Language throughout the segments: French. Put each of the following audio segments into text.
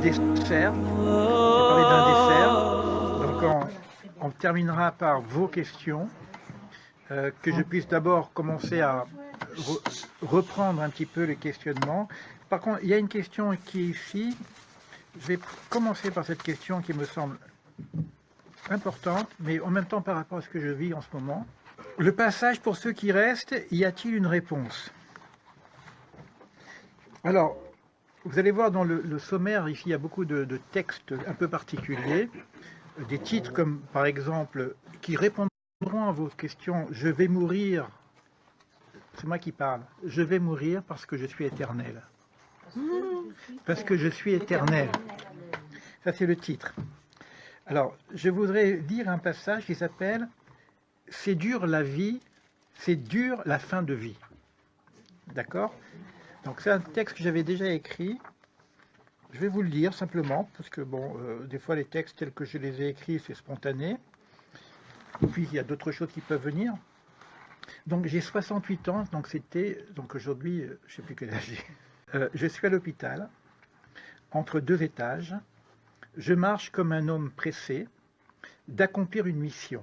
dessert. Je vais parler d'un dessert. Donc on terminera par vos questions. Que je puisse d'abord commencer à reprendre un petit peu les questionnements. Par contre, il y a une question qui est ici. Je vais commencer par cette question qui me semble importante, mais en même temps par rapport à ce que je vis en ce moment. Le passage pour ceux qui restent, y a-t-il une réponse? Alors, vous allez voir dans le sommaire, ici, il y a beaucoup de textes un peu particuliers, des titres comme, par exemple, qui répondront à vos questions. Je vais mourir, c'est moi qui parle, je vais mourir parce que je suis éternel. Parce que je suis éternel. Ça, c'est le titre. Alors, je voudrais lire un passage qui s'appelle « C'est dur la vie, c'est dur la fin de vie ». D'accord? Donc, c'est un texte que j'avais déjà écrit. Je vais vous le lire simplement, parce que, bon, des fois, les textes tels que je les ai écrits, c'est spontané. Et puis, il y a d'autres choses qui peuvent venir. Donc, j'ai 68 ans, donc aujourd'hui, je ne sais plus quel âge j'ai. Je suis à l'hôpital, entre deux étages. Je marche comme un homme pressé d'accomplir une mission.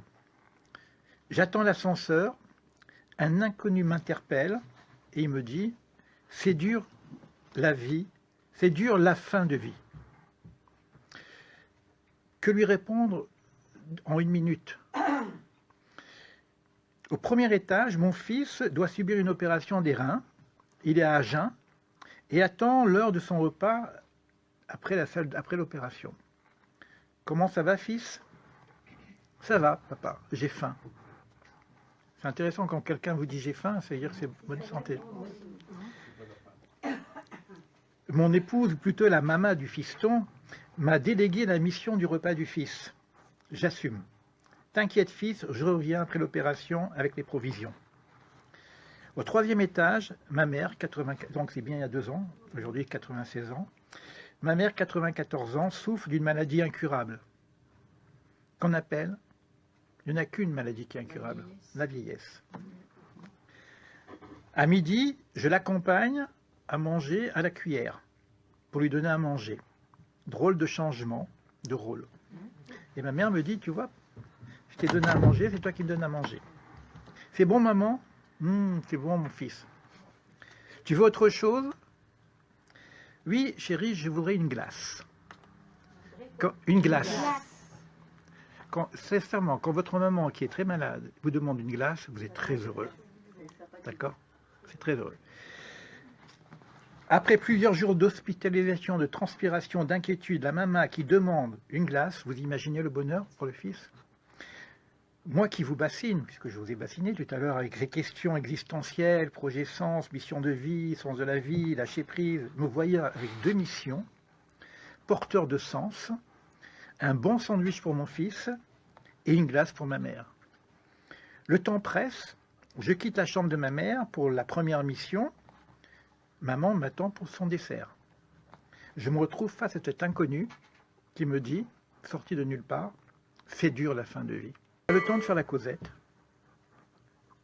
J'attends l'ascenseur, un inconnu m'interpelle et il me dit « C'est dur la vie, c'est dur la fin de vie ». Que lui répondre en une minute? Au premier étage, mon fils doit subir une opération des reins. Il est à jeun et attend l'heure de son repas après l'opération. Comment ça va, fils? Ça va, papa, j'ai faim. C'est intéressant quand quelqu'un vous dit j'ai faim, c'est-à-dire que c'est bonne santé. Mon épouse, ou plutôt la maman du fiston, m'a délégué la mission du repas du fils. J'assume. T'inquiète, fils, je reviens après l'opération avec les provisions. Au troisième étage, ma mère, donc c'est bien il y a 2 ans, aujourd'hui 96 ans, ma mère, 94 ans, souffre d'une maladie incurable. Qu'on appelle, il n'y en a qu'une maladie qui est incurable, la vieillesse. À midi, je l'accompagne à manger à la cuillère, pour lui donner à manger. Drôle de changement de rôle. Et ma mère me dit, tu vois, je t'ai donné à manger, c'est toi qui me donnes à manger. C'est bon, maman? C'est bon, mon fils. Tu veux autre chose? Oui, chérie, je voudrais une glace. Une glace. Sincèrement, quand votre maman, qui est très malade, vous demande une glace, vous êtes très heureux. D'accord? C'est très heureux. Après plusieurs jours d'hospitalisation, de transpiration, d'inquiétude, la maman qui demande une glace, vous imaginez le bonheur pour le fils? Moi qui vous bassine, puisque je vous ai bassiné tout à l'heure avec ces questions existentielles, projet sens, mission de vie, sens de la vie, lâcher prise, me voyez avec 2 missions, porteur de sens, un bon sandwich pour mon fils et une glace pour ma mère. Le temps presse, je quitte la chambre de ma mère pour la première mission. Maman m'attend pour son dessert. Je me retrouve face à cet inconnu qui me dit, sorti de nulle part, c'est dur la fin de vie. Le temps de faire la causette.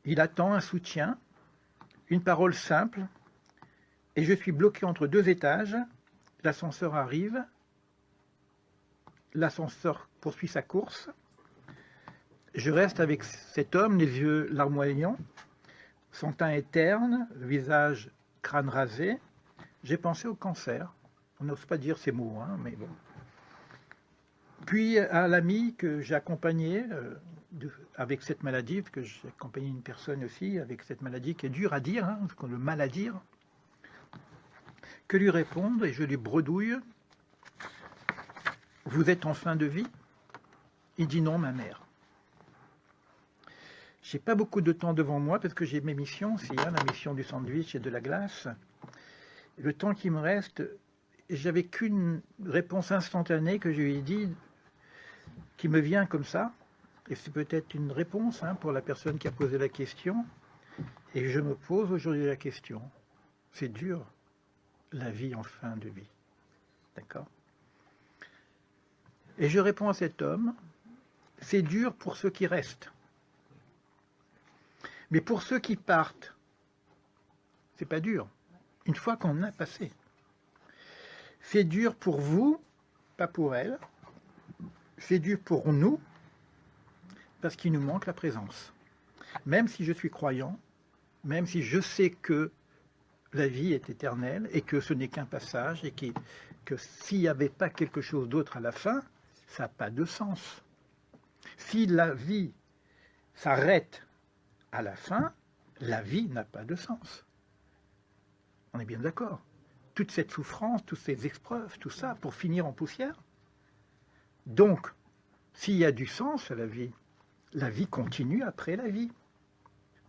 Il attend un soutien, une parole simple, et je suis bloqué entre 2 étages. L'ascenseur arrive, l'ascenseur poursuit sa course. Je reste avec cet homme, les yeux larmoyants, son teint est terne, le visage crâne rasé. J'ai pensé au cancer. On n'ose pas dire ces mots, hein, mais bon. Puis à l'ami que j'ai accompagné avec cette maladie, parce que j'ai accompagné une personne aussi avec cette maladie qui est dure à dire, hein, le mal à dire, que lui répondre, et je lui bredouille, « Vous êtes en fin de vie ?» Il dit non, ma mère. J'ai pas beaucoup de temps devant moi parce que j'ai mes missions, c'est la mission du sandwich et de la glace. Le temps qui me reste, j'avais qu'une réponse instantanée que je lui ai dit, qui me vient comme ça, et c'est peut-être une réponse hein, pour la personne qui a posé la question, et je me pose aujourd'hui la question. C'est dur, la vie en fin de vie. D'accord? Et je réponds à cet homme, c'est dur pour ceux qui restent. Mais pour ceux qui partent, c'est pas dur. Une fois qu'on a passé. C'est dur pour vous pas pour elle. C'est dur pour nous, parce qu'il nous manque la présence. Même si je suis croyant, même si je sais que la vie est éternelle et que ce n'est qu'un passage et que s'il n'y avait pas quelque chose d'autre à la fin, ça n'a pas de sens. Si la vie s'arrête à la fin, la vie n'a pas de sens. On est bien d'accord. Toute cette souffrance, toutes ces épreuves, tout ça, pour finir en poussière. Donc, s'il y a du sens à la vie continue après la vie.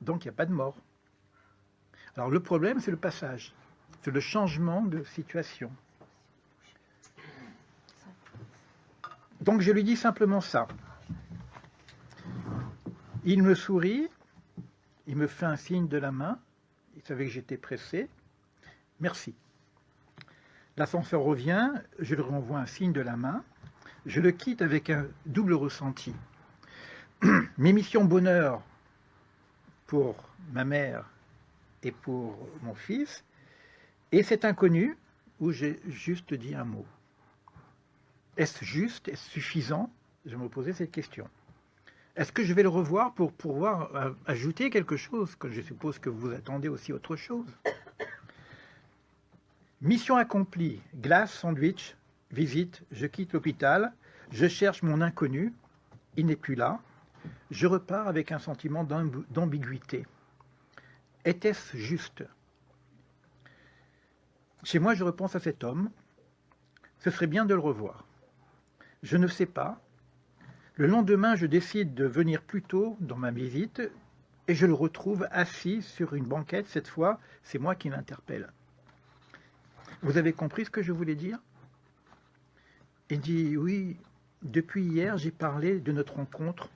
Donc, il n'y a pas de mort. Alors, le problème, c'est le passage. C'est le changement de situation. Donc, je lui dis simplement ça. Il me sourit, il me fait un signe de la main. Il savait que j'étais pressé. Merci. L'ascenseur revient, je lui renvoie un signe de la main. Je le quitte avec un double ressenti. Mes missions bonheur pour ma mère et pour mon fils, et cet inconnu où j'ai juste dit un mot. Est-ce juste, est-ce suffisant? Je me posais cette question. Est-ce que je vais le revoir pour pouvoir ajouter quelque chose, que je suppose que vous attendez aussi autre chose? Mission accomplie, glace, sandwich, visite, je quitte l'hôpital, je cherche mon inconnu, il n'est plus là, je repars avec un sentiment d'ambiguïté. Était-ce juste? Chez moi, je repense à cet homme, ce serait bien de le revoir. Je ne sais pas. Le lendemain, je décide de venir plus tôt dans ma visite et je le retrouve assis sur une banquette. Cette fois, c'est moi qui l'interpelle. Vous avez compris ce que je voulais dire? Il dit, oui, depuis hier, j'ai parlé de notre rencontre.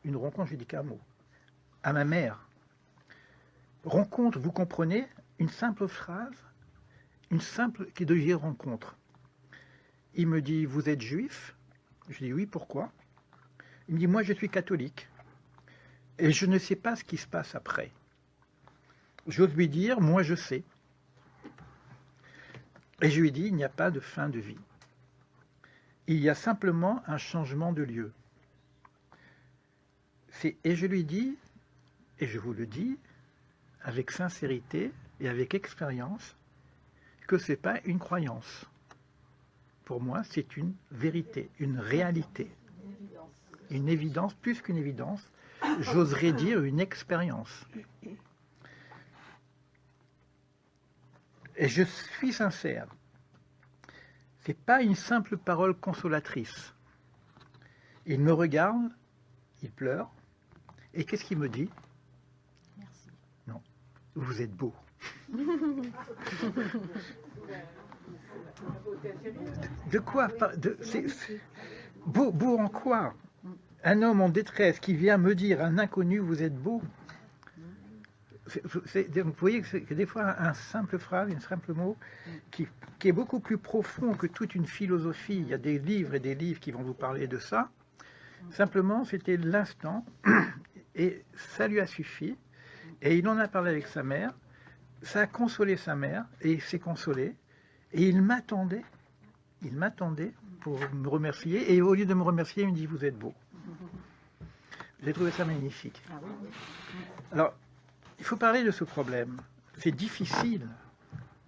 Une rencontre, je dis qu'un mot. À ma mère. Rencontre, vous comprenez? Une simple phrase, une simple qui devient rencontre. Il me dit, vous êtes juif? Je dis, oui, pourquoi? Il me dit, moi, je suis catholique. Et je ne sais pas ce qui se passe après. J'ose lui dire, moi, je sais. Et je lui dis, il n'y a pas de fin de vie. Il y a simplement un changement de lieu. Et je lui dis, et je vous le dis, avec sincérité et avec expérience, que ce n'est pas une croyance. Pour moi, c'est une vérité, une réalité. Une évidence, plus qu'une évidence, j'oserais dire une expérience. Et je suis sincère. Ce n'est pas une simple parole consolatrice. Il me regarde, il pleure, et qu'est-ce qu'il me dit? Merci. Non, vous êtes beau. De quoi? Beau en quoi? Un homme en détresse qui vient me dire, un inconnu, vous êtes beau. Vous voyez que des fois, une simple phrase, un simple mot, qui est beaucoup plus profond que toute une philosophie. Il y a des livres et des livres qui vont vous parler de ça. Simplement, c'était l'instant, et ça lui a suffi. Et il en a parlé avec sa mère. Ça a consolé sa mère, et il s'est consolé. Et il m'attendait pour me remercier. Et au lieu de me remercier, il me dit, vous êtes beau. J'ai trouvé ça magnifique. Alors, il faut parler de ce problème. C'est difficile.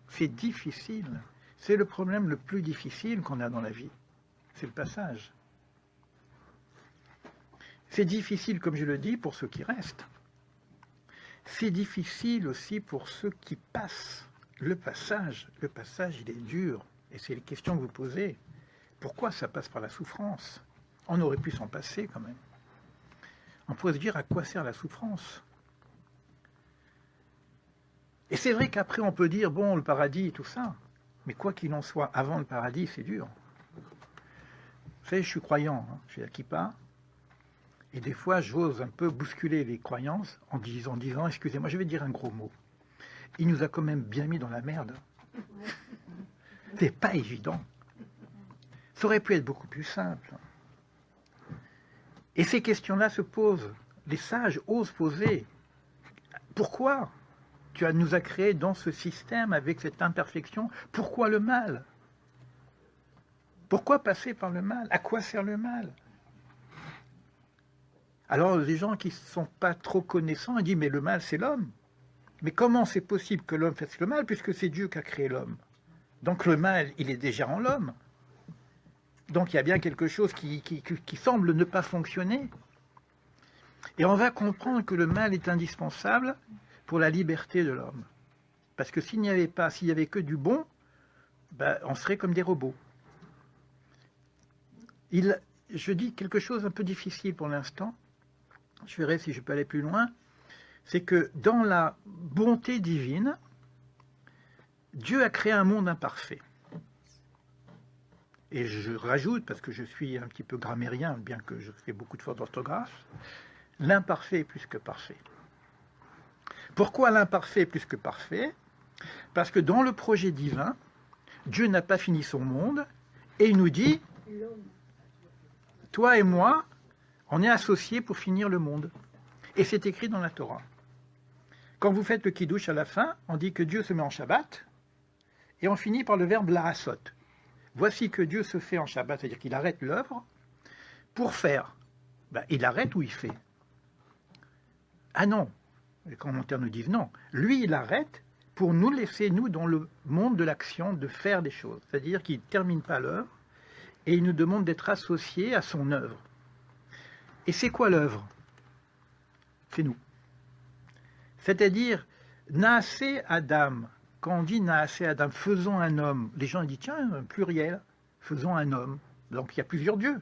C'est difficile. C'est le problème le plus difficile qu'on a dans la vie. C'est le passage. C'est difficile, comme je le dis, pour ceux qui restent. C'est difficile aussi pour ceux qui passent. Le passage, il est dur. Et c'est les questions que vous posez. Pourquoi ça passe par la souffrance? On aurait pu s'en passer quand même. On pourrait se dire à quoi sert la souffrance? Et c'est vrai qu'après on peut dire, bon, le paradis et tout ça. Mais quoi qu'il en soit, avant le paradis, c'est dur. Vous savez, je suis croyant, hein, je suis la kippa. Et des fois, j'ose un peu bousculer les croyances en disant, excusez-moi, je vais dire un gros mot. Il nous a quand même bien mis dans la merde. C'est pas évident. Ça aurait pu être beaucoup plus simple. Et ces questions-là se posent. Les sages osent poser. Pourquoi tu nous as créés dans ce système avec cette imperfection? Pourquoi le mal? Pourquoi passer par le mal? À quoi sert le mal? Alors les gens qui ne sont pas trop connaissants, ils disent mais le mal c'est l'homme. Mais comment c'est possible que l'homme fasse le mal puisque c'est Dieu qui a créé l'homme? Donc le mal, il est déjà en l'homme. Donc il y a bien quelque chose qui semble ne pas fonctionner. Et on va comprendre que le mal est indispensable pour la liberté de l'homme. Parce que s'il n'y avait pas, s'il n'y avait que du bon, ben, on serait comme des robots. Je dis quelque chose un peu difficile pour l'instant, je verrai si je peux aller plus loin, c'est que dans la bonté divine, Dieu a créé un monde imparfait. Et je rajoute, parce que je suis un petit peu grammairien, bien que je fais beaucoup de fautes d'orthographe, l'imparfait est plus que parfait. Pourquoi l'imparfait est plus que parfait? Parce que dans le projet divin, Dieu n'a pas fini son monde, et il nous dit, toi et moi, on est associés pour finir le monde. Et c'est écrit dans la Torah. Quand vous faites le kiddush à la fin, on dit que Dieu se met en Shabbat, et on finit par le verbe larasot. Voici que Dieu se fait en Shabbat, c'est-à-dire qu'il arrête l'œuvre pour faire. Ben, il arrête ou il fait? Ah non, les commentaires nous disent non. Lui, il arrête pour nous laisser, nous, dans le monde de l'action, de faire des choses. C'est-à-dire qu'il ne termine pas l'œuvre et il nous demande d'être associés à son œuvre. Et c'est quoi l'œuvre? C'est nous. C'est-à-dire, Naasé Adam. Quand on dit Naasé Adam, faisons un homme, les gens disent, tiens, un pluriel, faisons un homme. Donc il y a plusieurs dieux.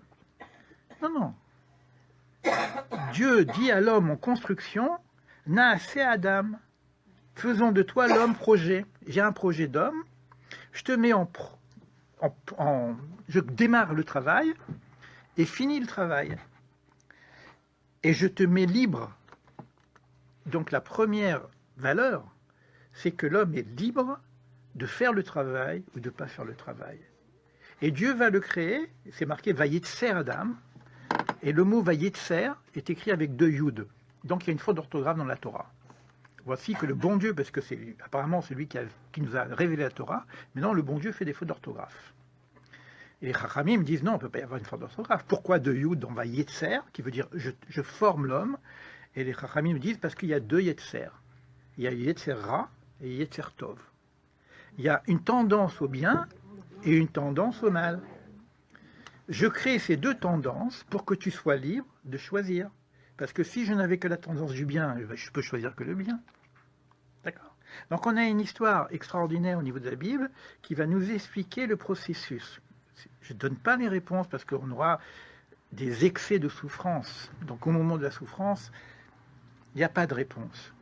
Non, non. Dieu dit à l'homme en construction, Naasé Adam, faisons de toi l'homme projet. J'ai un projet d'homme, je te mets je démarre le travail et finis le travail. Et je te mets libre. Donc la première valeur, c'est que l'homme est libre de faire le travail ou de ne pas faire le travail. Et Dieu va le créer, c'est marqué Vayetzer Adam, et le mot Vayetzer est écrit avec 2 yud. Donc il y a une faute d'orthographe dans la Torah. Voici que le bon Dieu, parce que apparemment c'est lui qui nous a révélé la Torah, mais non, le bon Dieu fait des fautes d'orthographe. Et les Chachamim me disent non, on ne peut pas y avoir une faute d'orthographe. Pourquoi 2 yud dans Vayetzer, qui veut dire je forme l'homme? Et les Chachamim me disent parce qu'il y a 2 Yetzer. Il y a Yetzer Ra et Yetzer Tov. Il y a une tendance au bien et une tendance au mal. Je crée ces 2 tendances pour que tu sois libre de choisir. Parce que si je n'avais que la tendance du bien, je peux choisir que le bien. D'accord? Donc on a une histoire extraordinaire au niveau de la Bible qui va nous expliquer le processus. Je ne donne pas les réponses parce qu'on aura des excès de souffrance. Donc au moment de la souffrance, il n'y a pas de réponse.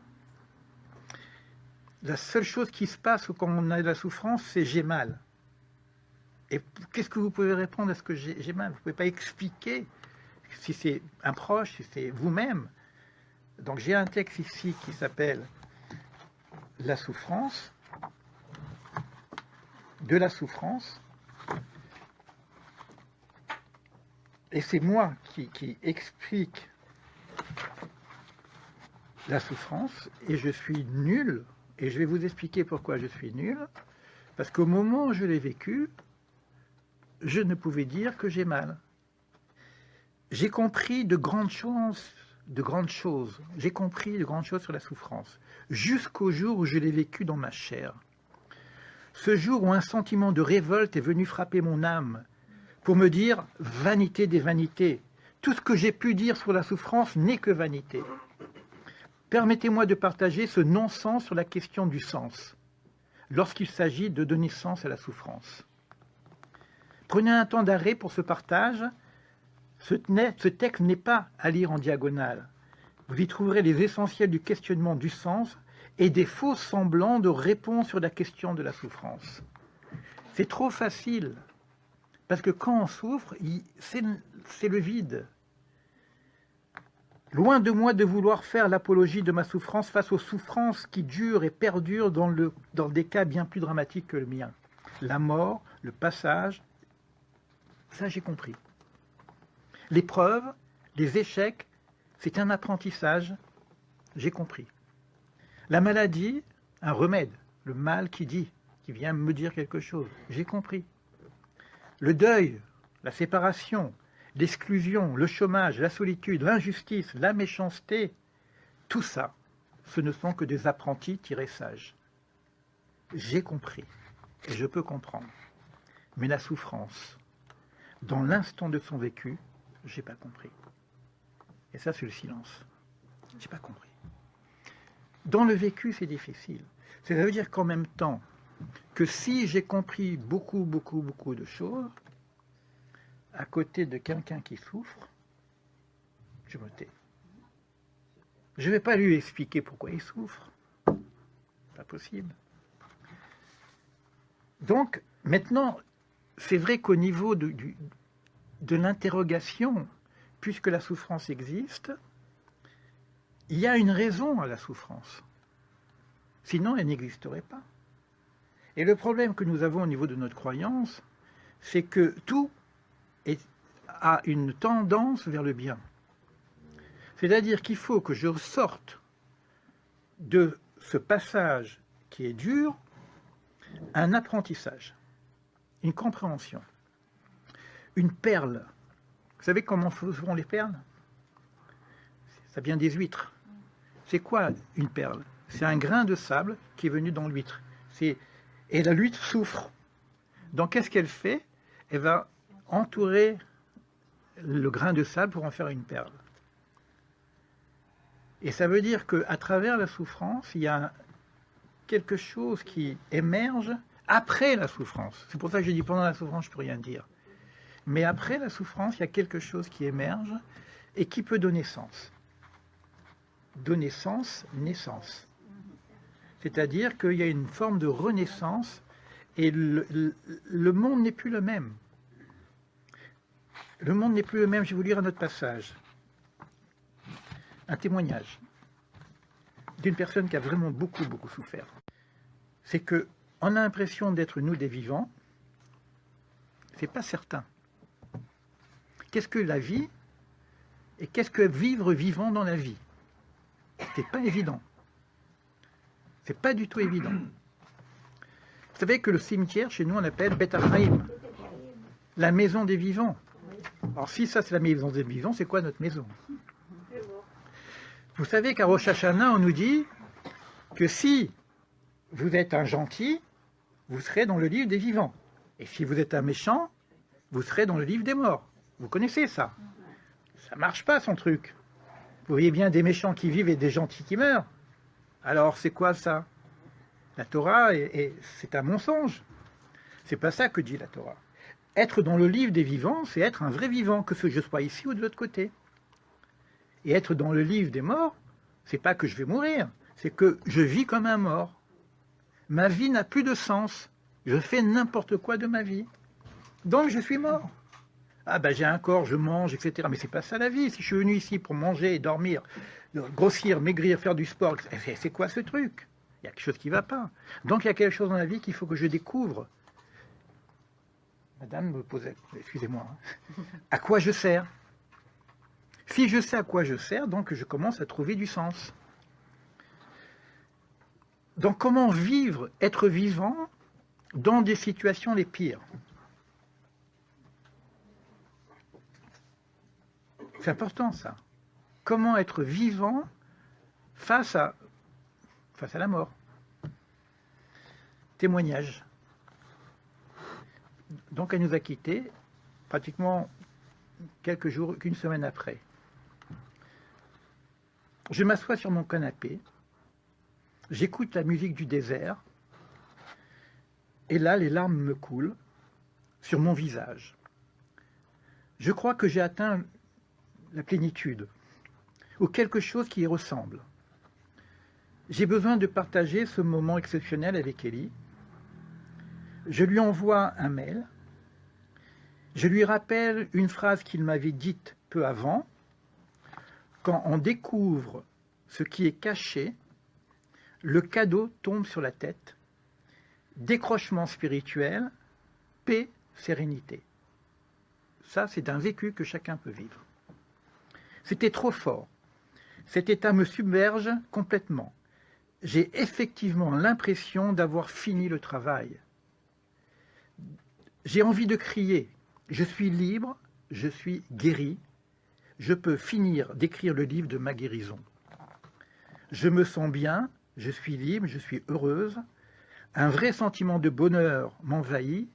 La seule chose qui se passe quand on a de la souffrance, c'est j'ai mal. Et qu'est-ce que vous pouvez répondre à ce que j'ai mal? Vous ne pouvez pas expliquer si c'est un proche, si c'est vous-même. Donc j'ai un texte ici qui s'appelle La souffrance, de la souffrance. Et c'est moi qui explique la souffrance, et je suis nul. Et je vais vous expliquer pourquoi je suis nul. Parce qu'au moment où je l'ai vécu, je ne pouvais dire que j'ai mal. J'ai compris de grandes choses. J'ai compris de grandes choses sur la souffrance. Jusqu'au jour où je l'ai vécu dans ma chair. Ce jour où un sentiment de révolte est venu frapper mon âme pour me dire « vanité des vanités ». Tout ce que j'ai pu dire sur la souffrance n'est que vanité. Permettez-moi de partager ce non-sens sur la question du sens, lorsqu'il s'agit de donner sens à la souffrance. Prenez un temps d'arrêt pour ce partage. Ce texte n'est pas à lire en diagonale. Vous y trouverez les essentiels du questionnement du sens et des faux semblants de réponse sur la question de la souffrance. C'est trop facile, parce que quand on souffre, c'est le vide. Loin de moi de vouloir faire l'apologie de ma souffrance face aux souffrances qui durent et perdurent dans des cas bien plus dramatiques que le mien. La mort, le passage, ça j'ai compris. L'épreuve, les échecs, c'est un apprentissage, j'ai compris. La maladie, un remède, le mal qui vient me dire quelque chose, j'ai compris. le deuil, la séparation, l'exclusion, le chômage, la solitude, l'injustice, la méchanceté, tout ça, ce ne sont que des apprentis tirés sages. J'ai compris, et je peux comprendre. Mais la souffrance, dans l'instant de son vécu, j'ai pas compris. Et ça, c'est le silence. J'ai pas compris. Dans le vécu, c'est difficile. Ça veut dire qu'en même temps, que si j'ai compris beaucoup de choses, à côté de quelqu'un qui souffre, je me tais. Je ne vais pas lui expliquer pourquoi il souffre. Pas possible. Donc, maintenant, c'est vrai qu'au niveau de l'interrogation, puisque la souffrance existe, il y a une raison à la souffrance. Sinon, elle n'existerait pas. Et le problème que nous avons au niveau de notre croyance, c'est que tout a une tendance vers le bien. C'est-à-dire qu'il faut que je sorte de ce passage qui est dur un apprentissage, une compréhension, une perle. Vous savez comment font les perles? Ça vient des huîtres. C'est quoi une perle? C'est un grain de sable qui est venu dans l'huître. Et la huître souffre. Donc qu'est-ce qu'elle fait? Elle va entourer le grain de sable pour en faire une perle. Et ça veut dire qu'à travers la souffrance, il y a quelque chose qui émerge après la souffrance. C'est pour ça que j'ai dit pendant la souffrance, je ne peux rien dire. Mais après la souffrance, il y a quelque chose qui émerge et qui peut donner sens. Donner sens, naissance. C'est-à-dire qu'il y a une forme de renaissance et le monde n'est plus le même. Le monde n'est plus le même. Je vais vous lire un autre passage. Un témoignage d'une personne qui a vraiment beaucoup souffert. C'est qu'on a l'impression d'être nous des vivants. C'est pas certain. Qu'est-ce que la vie et qu'est-ce que vivre vivant dans la vie? C'est pas évident. C'est pas du tout évident. Vous savez que le cimetière, chez nous, on appelle Bet Hachaim, la maison des vivants. Alors si ça, c'est la maison des vivants, c'est quoi notre maison? Vous savez qu'à Rosh Hashanah, on nous dit que si vous êtes un gentil, vous serez dans le livre des vivants. Et si vous êtes un méchant, vous serez dans le livre des morts. Vous connaissez ça? Ça marche pas, son truc. Vous voyez bien des méchants qui vivent et des gentils qui meurent. Alors, c'est quoi ça? La Torah, c'est un mensonge. C'est pas ça que dit la Torah. Être dans le livre des vivants, c'est être un vrai vivant, que ce que je sois ici ou de l'autre côté. Et être dans le livre des morts, c'est pas que je vais mourir, c'est que je vis comme un mort. Ma vie n'a plus de sens. Je fais n'importe quoi de ma vie. Donc je suis mort. Ah ben j'ai un corps, je mange, etc. Mais c'est pas ça la vie. Si je suis venu ici pour manger, dormir, grossir, maigrir, faire du sport, c'est quoi ce truc? Il y a quelque chose qui ne va pas. Donc il y a quelque chose dans la vie qu'il faut que je découvre. Madame me posait, excusez-moi, à quoi je sers? Si je sais à quoi je sers, donc je commence à trouver du sens. Donc comment vivre, être vivant dans des situations les pires? C'est important ça. Comment être vivant face à la mort? Témoignage. Donc elle nous a quittés pratiquement quelques jours, qu'une semaine après. Je m'assois sur mon canapé, j'écoute la musique du désert, et là les larmes me coulent sur mon visage. Je crois que j'ai atteint la plénitude, ou quelque chose qui y ressemble. J'ai besoin de partager ce moment exceptionnel avec Élie. Je lui envoie un mail. Je lui rappelle une phrase qu'il m'avait dite peu avant. Quand on découvre ce qui est caché, le cadeau tombe sur la tête. Décrochement spirituel, paix, sérénité. Ça, c'est un vécu que chacun peut vivre. C'était trop fort. Cet état me submerge complètement. J'ai effectivement l'impression d'avoir fini le travail. J'ai envie de crier. Je suis libre, je suis guéri. Je peux finir d'écrire le livre de ma guérison. Je me sens bien, je suis libre, je suis heureuse. Un vrai sentiment de bonheur m'envahit,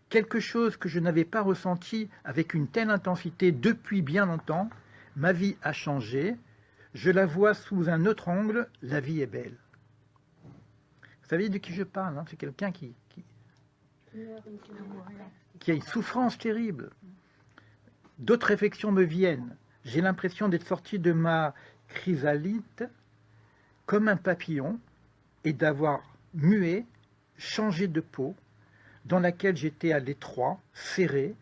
quelque chose que je n'avais pas ressenti avec une telle intensité depuis bien longtemps. Ma vie a changé, je la vois sous un autre angle, la vie est belle. Vous savez de qui je parle, hein? C'est quelqu'un qui a une souffrance terrible. D'autres réflexions me viennent. J'ai l'impression d'être sorti de ma chrysalide comme un papillon et d'avoir mué, changé de peau, dans laquelle j'étais à l'étroit, serré.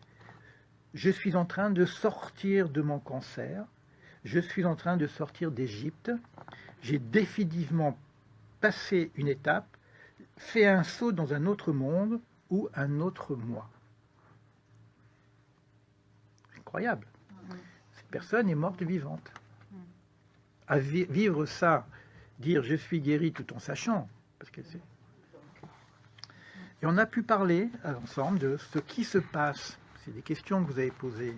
Je suis en train de sortir de mon cancer. Je suis en train de sortir d'Égypte. J'ai définitivement passé une étape, fait un saut dans un autre monde ou un autre moi. Incroyable. Cette personne est morte vivante. À vivre ça, dire je suis guéri tout en sachant, parce que c'est... Et on a pu parler ensemble de ce qui se passe. C'est des questions que vous avez posées.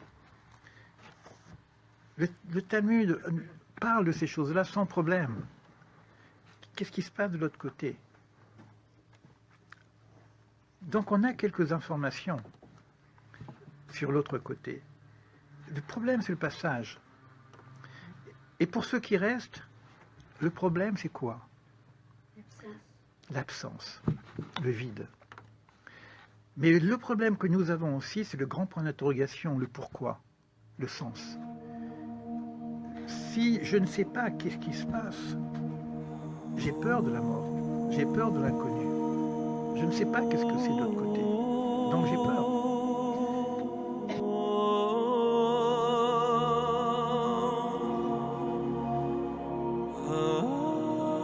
Le Talmud parle de ces choses-là sans problème. Qu'est-ce qui se passe de l'autre côté? Donc on a quelques informations sur l'autre côté. Le problème, c'est le passage. Et pour ceux qui restent, le problème, c'est quoi? L'absence, le vide. Mais le problème que nous avons aussi, c'est le grand point d'interrogation, le pourquoi, le sens. Si je ne sais pas qu'est-ce qui se passe, j'ai peur de la mort, j'ai peur de l'inconnu. Je ne sais pas qu'est-ce que c'est de l'autre côté, donc j'ai peur.